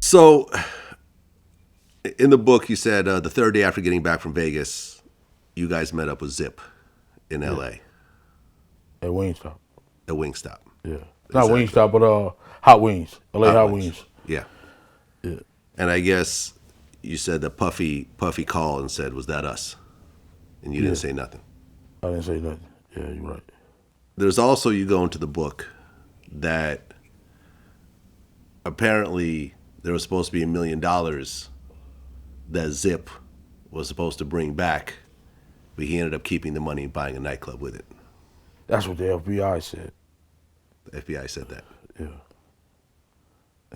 So, in the book, you said the third day after getting back from Vegas, you guys met up with Zip in L.A. At Wingstop. At Wingstop. Yeah. Not Wingstop, but Hot Wings. LA Hot Wings. Yeah. Yeah. And I guess you said that Puffy called and said, "Was that us?" And you didn't say nothing. I didn't say nothing. Yeah, you're right. There's also, you go into the book that apparently there was supposed to be $1 million that Zip was supposed to bring back, but he ended up keeping the money and buying a nightclub with it. That's what the FBI said. The FBI said that. Yeah.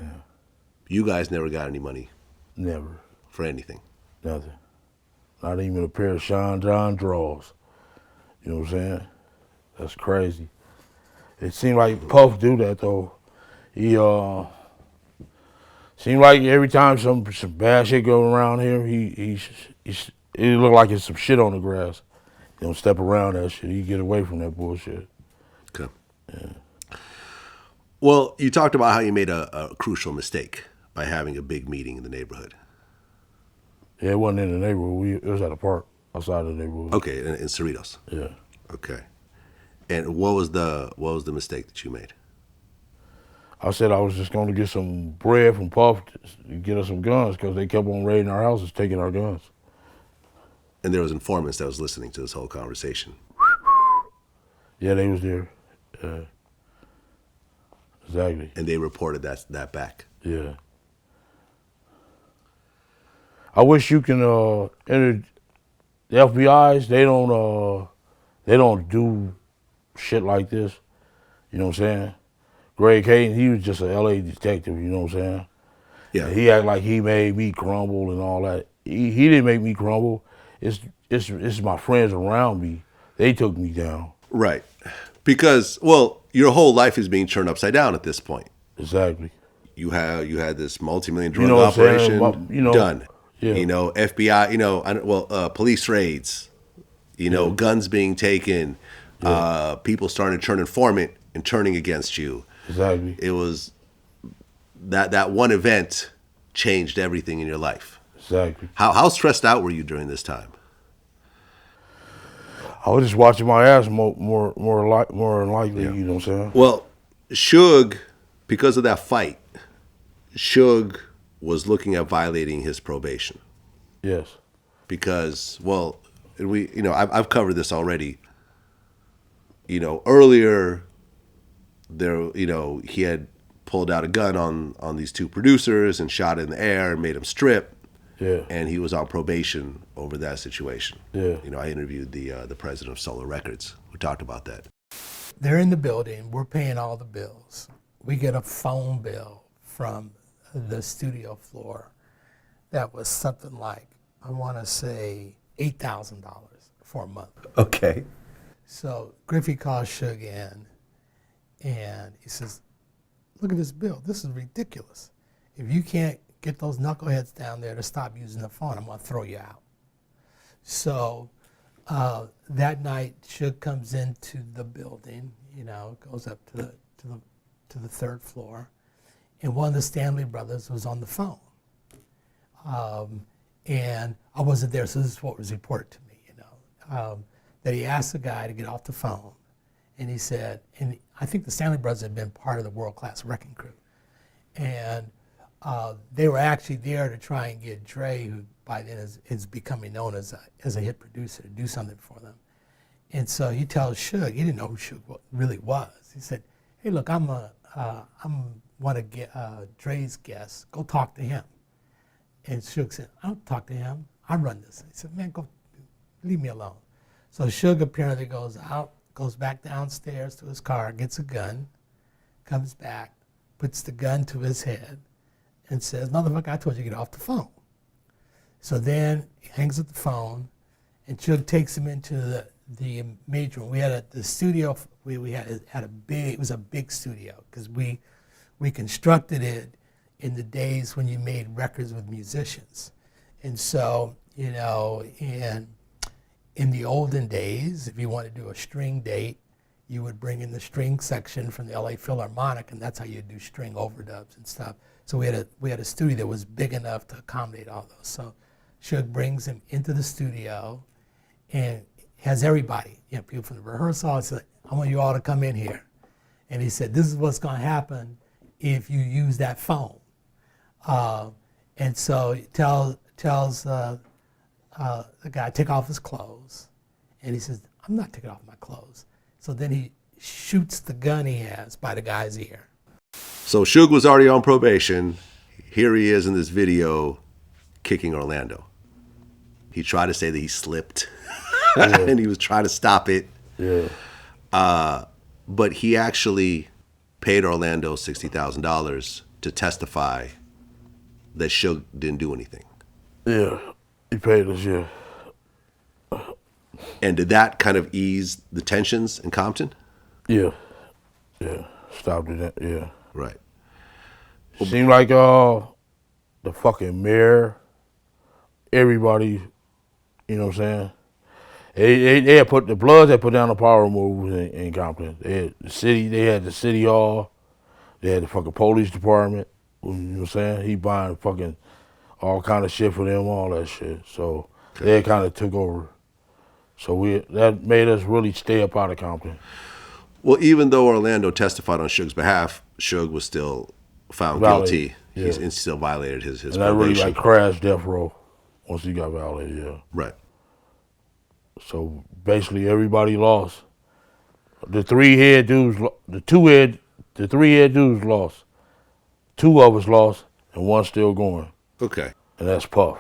Yeah. You guys never got any money Never. for anything. Nothing. Not even a pair of Sean John drawers. You know what I'm saying? That's crazy. It seemed like Puff do that though. He seemed like every time some bad shit go around here, it look like it's some shit on the grass. He don't step around that shit. He get away from that bullshit. Okay. Yeah. Well, you talked about how you made a crucial mistake by having a big meeting in the neighborhood. Yeah, it wasn't in the neighborhood. It was at a park outside the neighborhood. Okay, in Cerritos. Yeah. Okay. And what was the mistake that you made? I said I was just going to get some bread from Puff to get us some guns because they kept on raiding our houses, taking our guns. And there was informants that was listening to this whole conversation. Yeah, they was there. Yeah. Exactly. And they reported that back. Yeah. I wish you can enter the FBI's. They don't do shit like this. You know what I'm saying? Greg Kaden, he was just an LA detective. You know what I'm saying? Yeah. And he act like he made me crumble and all that. He didn't make me crumble. It's my friends around me. They took me down. Right. Because, well, your whole life is being turned upside down at this point. Exactly. You had this multi-million drug operation done. Yeah. FBI, police raids, guns being taken, people starting to turn informant and turning against you. Exactly. It was that one event changed everything in your life. Exactly. How stressed out were you during this time? I was just watching my ass more likely, you know what I'm saying? Well, Suge, because of that fight, Suge was looking at violating his probation. Yes. Because, I've covered this already. Earlier there, he had pulled out a gun on these two producers and shot it in the air and made them strip. Yeah. And he was on probation over that situation. Yeah. I interviewed the president of Solar Records who talked about that. They're in the building. We're paying all the bills. We get a phone bill from the studio floor that was something like, I want to say, $8,000 for a month. Okay. So Griffey calls Suge in, and he says, look at this bill. This is ridiculous. If you can't get those knuckleheads down there to stop using the phone, I'm going to throw you out. So that night, Suge comes into the building, goes up to the third floor, and one of the Stanley brothers was on the phone. And I wasn't there, so this is what was reported to me, that he asked the guy to get off the phone, and he said, and I think the Stanley brothers had been part of the world-class wrecking crew, and they were actually there to try and get Dre, who by then is becoming known as a hit producer, to do something for them. And so he tells Suge, he didn't know who Suge really was. He said, hey, look, I'm one of Dre's guests. Go talk to him. And Suge said, I don't talk to him. I run this. He said, man, go, leave me alone. So Suge apparently goes out, goes back downstairs to his car, gets a gun, comes back, puts the gun to his head, and says, motherfucker, I told you to get off the phone. So then he hangs up the phone, and Suge takes him into the major room. We had the studio, we had a big, it was a big studio, because we constructed it in the days when you made records with musicians. And so, in the olden days, if you want to do a string date, you would bring in the string section from the LA Philharmonic, and that's how you do string overdubs and stuff. So we had a studio that was big enough to accommodate all those. So Suge brings him into the studio and has everybody, people from the rehearsal. He said, I want you all to come in here. And he said, this is what's going to happen if you use that phone. And so he tells the guy, take off his clothes. And he says, I'm not taking off my clothes. So then he shoots the gun he has by the guy's ear. So Suge was already on probation. Here he is in this video kicking Orlando. He tried to say that he slipped and he was trying to stop it. Yeah. But he actually paid Orlando $60,000 to testify that Suge didn't do anything. Yeah, he paid us, yeah. And did that kind of ease the tensions in Compton? Yeah, stopped it, yeah. Right. Seemed like the fucking mayor, everybody, you know what I'm saying? They had put the Bloods had put down the power moves in Compton. They had the city hall, they had the fucking police department. You know what I'm saying? He buying fucking all kind of shit for them, all that shit. So they kind of took over. So that made us really stay up out of Compton. Well, even though Orlando testified on Suge's behalf, Suge was still found guilty. Yeah. He still violated his and probation. that really like crashed death row once he got violated, yeah. Right. So basically everybody lost. The three head dudes lost. Two of us lost and one's still going. Okay. And that's Puff.